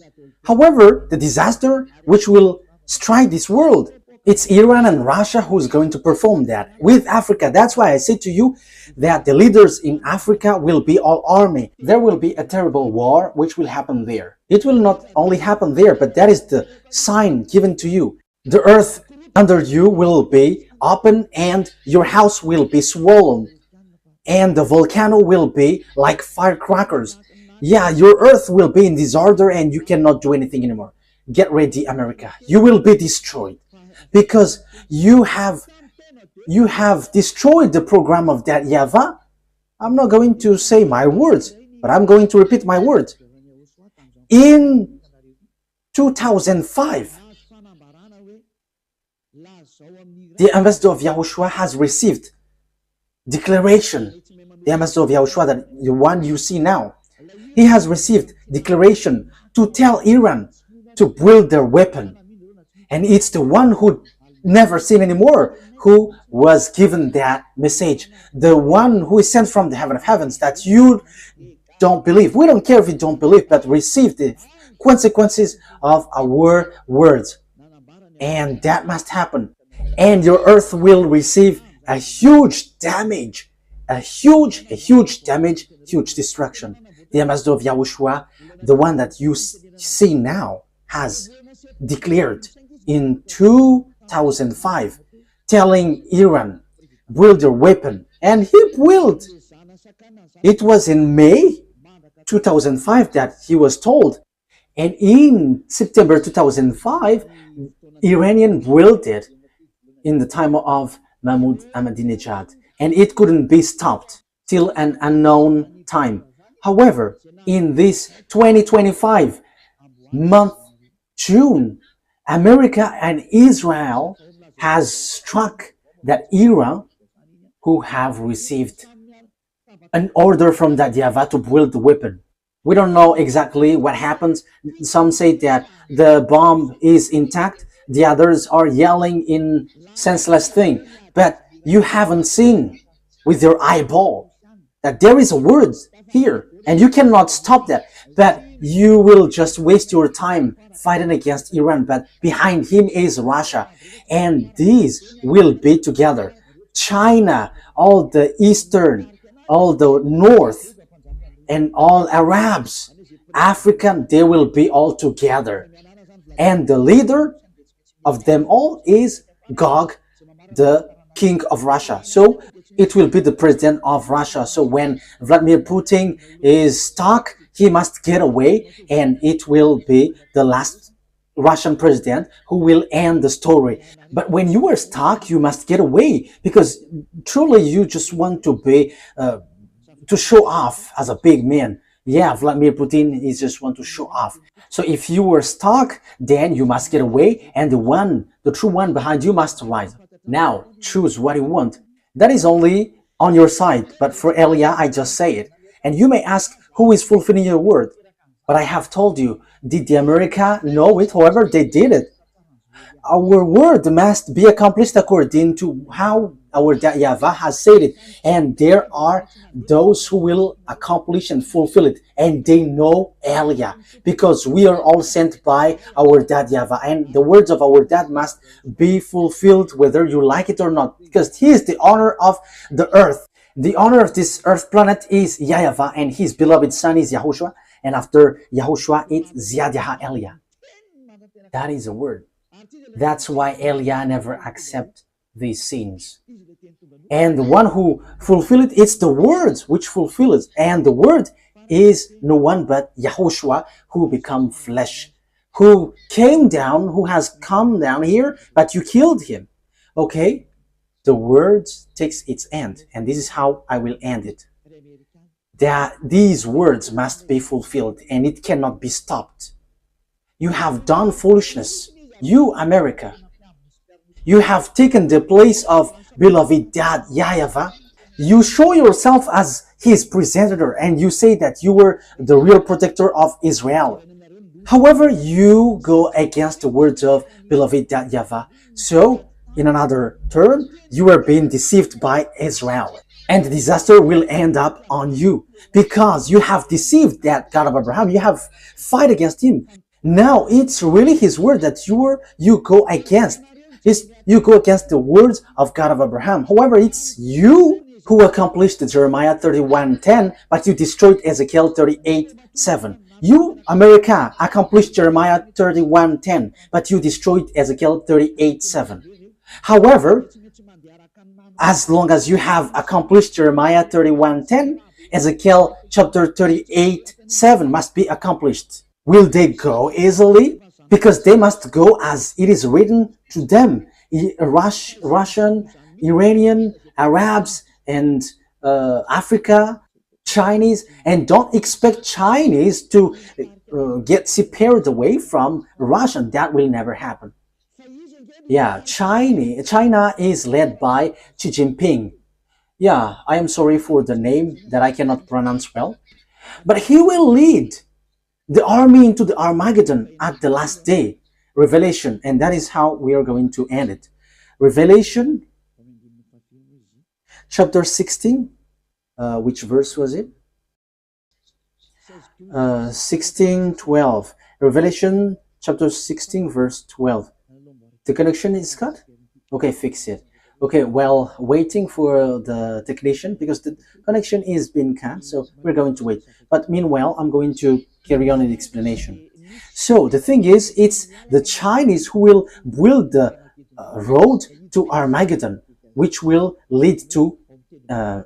However, the disaster which will strike this world, it's Iran and Russia who's going to perform that with Africa. That's why I say to you that the leaders in Africa will be all army. There will be a terrible war which will happen there. It will not only happen there, but that is the sign given to you. The earth under you will be open and your house will be swollen. And the volcano will be like firecrackers. Yeah, your earth will be in disorder and you cannot do anything anymore. Get ready, America. You will be destroyed. Because you have destroyed the program of that YAHVAH. I'm not going to say my words, but I'm going to repeat my words. In 2005, the ambassador of YAHOSHUAH has received declaration. The ambassador of YAHOSHUAH, that the one you see now, he has received declaration to tell Iran to build their weapon. And it's the one who never seen anymore who was given that message. The one who is sent from the heaven of heavens that you don't believe. We don't care if you don't believe, but receive the consequences of our words. And that must happen. And your earth will receive a huge damage. A huge damage, huge destruction. The ambassador of YAHOSHUAH, the one that you see now, has declared in 2005, telling Iran, build your weapon. And he built. It was in May 2005 that he was told. And in September 2005, Iranian built it in the time of Mahmoud Ahmadinejad, and it couldn't be stopped till an unknown time. However, in this 2025 month, June, America and Israel has struck that era who have received an order from that YAHVAH to build the weapon. We don't know exactly what happens. Some say that the bomb is intact. The others are yelling in senseless thing. But you haven't seen with your eyeball that there is a word here and you cannot stop that. But you will just waste your time fighting against Iran. But behind him is Russia. And these will be together. China, all the eastern, all the north, and all Arabs, African, they will be all together. And the leader of them all is Gog, the king of Russia. So it will be the president of Russia. So when Vladimir Putin is stuck, he must get away, and it will be the last Russian president who will end the story. But when you are stuck, you must get away, because truly you just want to be to show off as a big man. Yeah, Vladimir Putin is just want to show off. So if you were stuck, then you must get away, and the true one behind you must rise. Now, choose what you want. That is only on your side, but for Elia, I just say it. And you may ask, who is fulfilling your word? But I have told you, did the America know it? However, they did it. Our word must be accomplished according to how our YAHVAH has said it. And there are those who will accomplish and fulfill it. And they know Elia, because we are all sent by our dad YAHVAH. And the words of our dad must be fulfilled whether you like it or not, because he is the owner of the earth. The owner of this earth planet is YAHVAH, and his beloved son is YAHOSHUAH. And after YAHOSHUAH, it's Ziad Elia. That is a word. That's why Elia never accept these sins. And the one who fulfill it, it's the words which fulfill it. And the word is no one but YAHOSHUAH, who become flesh, who came down, who has come down here, but you killed him. Okay? The word takes its end, and this is how I will end it. That these words must be fulfilled, and it cannot be stopped. You have done foolishness. You, America, you have taken the place of beloved dad YAHVAH. You show yourself as his presenter, and you say that you were the real protector of Israel. However, you go against the words of beloved dad YAHVAH. So, in another term, you are being deceived by Israel. And the disaster will end up on you, because you have deceived that God of Abraham. You have fight against him. Now it's really his word that you go against. You go against the words of God of Abraham. However, it's you who accomplished Jeremiah 31:10, but you destroyed Ezekiel 38:7. You, America, accomplished Jeremiah 31:10, but you destroyed Ezekiel 38:7. However, as long as you have accomplished Jeremiah 31:10, Ezekiel chapter 38:7 must be accomplished. Will they go easily? Because they must go as it is written to them. Russian, Iranian, Arabs, and Africa, Chinese. And don't expect Chinese to get separated away from Russian. That will never happen. Yeah, China is led by Xi Jinping. Yeah, I am sorry for the name that I cannot pronounce well. But he will lead the army into the Armageddon at the last day. Revelation, and that is how we are going to end it. Revelation chapter 16, which verse was it? 16:12. Revelation chapter 16 verse 12. The connection is cut? Okay, fix it. Okay, well, waiting for the technician, because the connection is being cut, so we're going to wait. But meanwhile, I'm going to carry on in the explanation. So the thing is, it's the Chinese who will build the road to Armageddon, which will lead to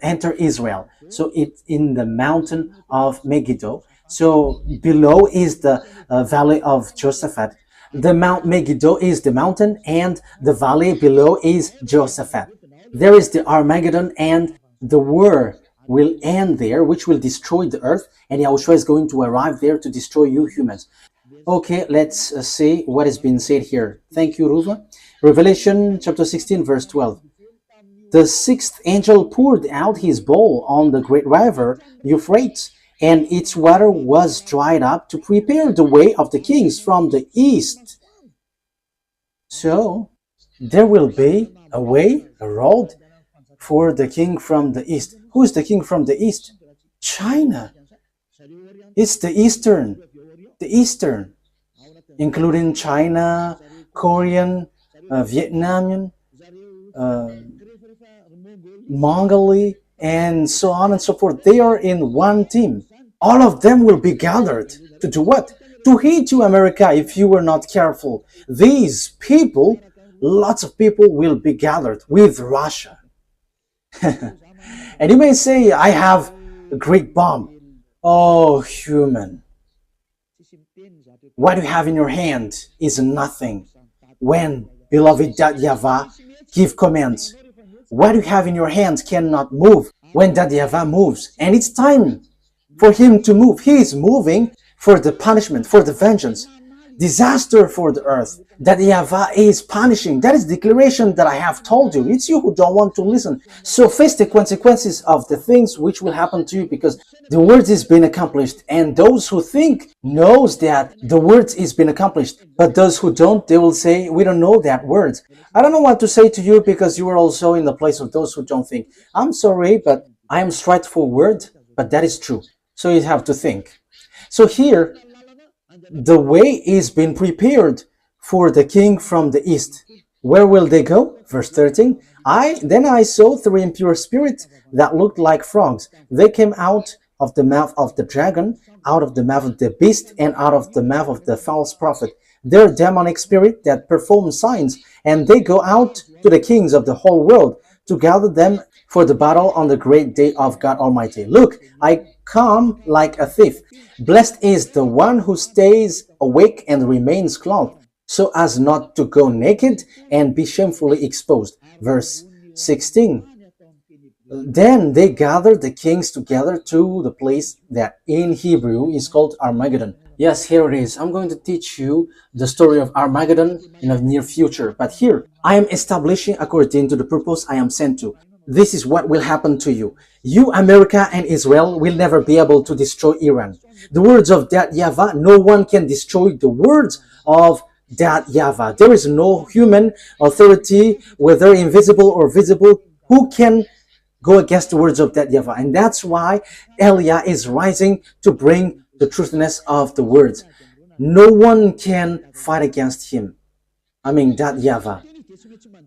enter Israel. So it's in the mountain of Megiddo. So below is the valley of Jehoshaphat. The Mount Megiddo is the mountain, and the valley below is Jehoshaphat. There is the Armageddon, and the war will end there, which will destroy the earth, and Yahushua is going to arrive there to destroy you humans. Okay, let's see what has been said here. Thank you, Ruva. Revelation chapter 16, verse 12. The sixth angel poured out his bowl on the great river Euphrates, and its water was dried up to prepare the way of the kings from the east. So, there will be a way, a road for the king from the east. Who is the king from the east? China. It's the eastern, including China, Korean, Vietnamese, Mongolia, and so on and so forth. They are in one team. All of them will be gathered to do what? To hate you, America, if you were not careful. These people, lots of people will be gathered with Russia. And you may say, I have a great bomb. Oh, human. What you have in your hand is nothing. When beloved YAHVAH give commands, what you have in your hands cannot move when YAHVAH moves. And it's time for him to move. He is moving for the punishment, for the vengeance, disaster for the earth. YAHVAH is punishing. That is the declaration that I have told you. It's you who don't want to listen. So face the consequences of the things which will happen to you, because the word is being accomplished. And those who think knows that the word is being accomplished. But those who don't, they will say, we don't know that word. I don't know what to say to you, because you are also in the place of those who don't think. I'm sorry, but I am straightforward, but that is true. So you have to think. So here, the way is being prepared for the king from the east. Where will they go? Verse 13. Then I saw three impure spirits that looked like frogs. They came out of the mouth of the dragon, out of the mouth of the beast, and out of the mouth of the false prophet. They're demonic spirit that perform signs, and they go out to the kings of the whole world to gather them for the battle on the great day of God Almighty. Look, I come like a thief. Blessed is the one who stays awake and remains clothed, so as not to go naked and be shamefully exposed. Verse 16. Then they gathered the kings together to the place that in Hebrew is called Armageddon. Yes, here it is. I'm going to teach you the story of Armageddon in the near future. But here, I am establishing according to the purpose I am sent to. This is what will happen to you. You, America and Israel, will never be able to destroy Iran. The words of that YAHVAH, no one can destroy the words of that YAHVAH. There is no human authority, whether invisible or visible, who can go against the words of that YAHVAH. And that's why Eliah is rising to bring the truthiness of the words. No one can fight against him. That YAHVAH.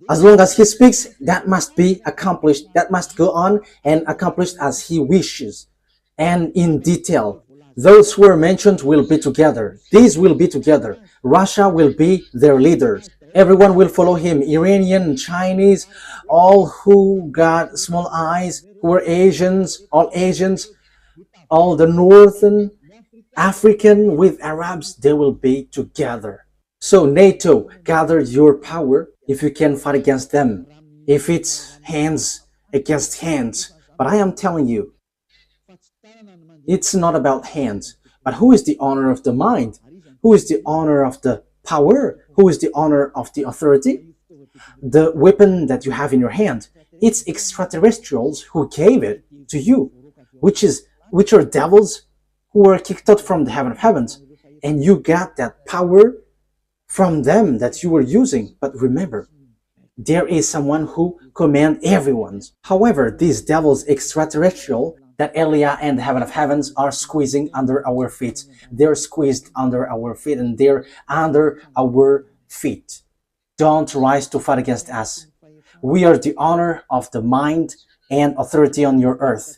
As long as he speaks, that must be accomplished. That must go on and accomplished as he wishes. And in detail, those who are mentioned will be together. These will be together. Russia will be their leaders. Everyone will follow him. Iranian, Chinese, all who got small eyes, who are Asians, all the Northern African with Arabs, they will be together. So NATO, gather your power if you can fight against them. If it's hands against hands. But I am telling you, it's not about hands. But who is the owner of the mind? Who is the owner of the power? Who is the owner of the authority? The weapon that you have in your hand. It's extraterrestrials who gave it to you, which are devils who were kicked out from the heaven of heavens. And you got that power from them that you were using. But remember, there is someone who commands everyone. However, these devils extraterrestrial that Eliah and the heaven of heavens are squeezing under our feet. They're squeezed under our feet, and they're under our feet. Don't rise to fight against us. We are the honor of the mind and authority on your earth.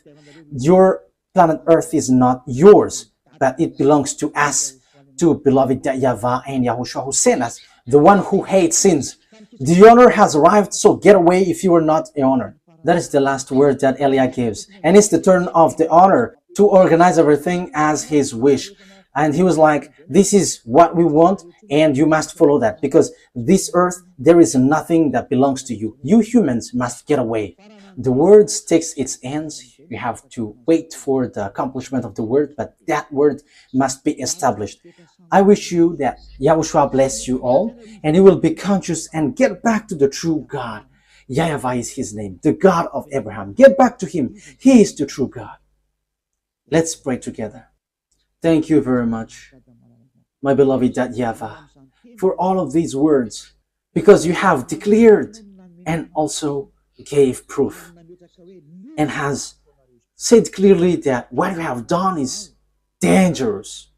Your planet Earth is not yours, but it belongs to us, to beloved YAHVAH and YAHOSHUAH who sent us, the one who hates sins. The honor has arrived, so get away if you are not the honor. That is the last word that Eliah gives. And it's the turn of the honor to organize everything as his wish. And he was like, this is what we want, and you must follow that, because this earth, there is nothing that belongs to you. You humans must get away. The word takes its ends. You have to wait for the accomplishment of the word, but that word must be established. I wish you that Yahushua bless you all, and you will be conscious and get back to the true God. YAHVAH is his name, the God of Abraham. Get back to him. He is the true God. Let's pray together. Thank you very much, my beloved YAHVAH, for all of these words, because you have declared and also gave proof and has said clearly that what you have done is dangerous.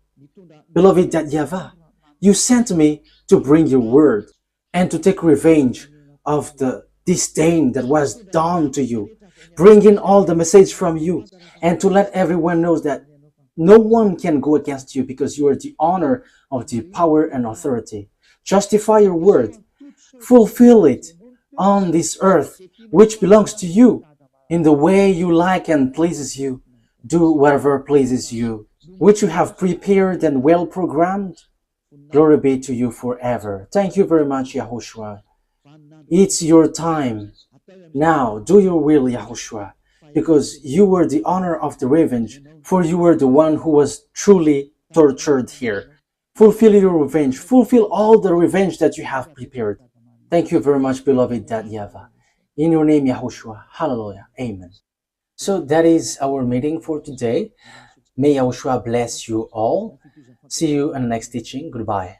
Beloved YAHVAH, you sent me to bring your word and to take revenge of the disdain that was done to you, bringing all the message from you, and to let everyone know that no one can go against you because you are the honor of the power and authority. Justify your word. Fulfill it on this earth, which belongs to you, in the way you like and pleases you. Do whatever pleases you, which you have prepared and well programmed. Glory be to you forever. Thank you very much, YAHOSHUAH. It's your time. Now, do your will, YAHOSHUAH, because you were the honor of the revenge, for you were the one who was truly tortured here. Fulfill your revenge. Fulfill all the revenge that you have prepared. Thank you very much, beloved YAHVAH. In your name, YAHOSHUAH. Hallelujah. Amen. So that is our meeting for today. May YAHOSHUAH bless you all. See you in the next teaching. Goodbye.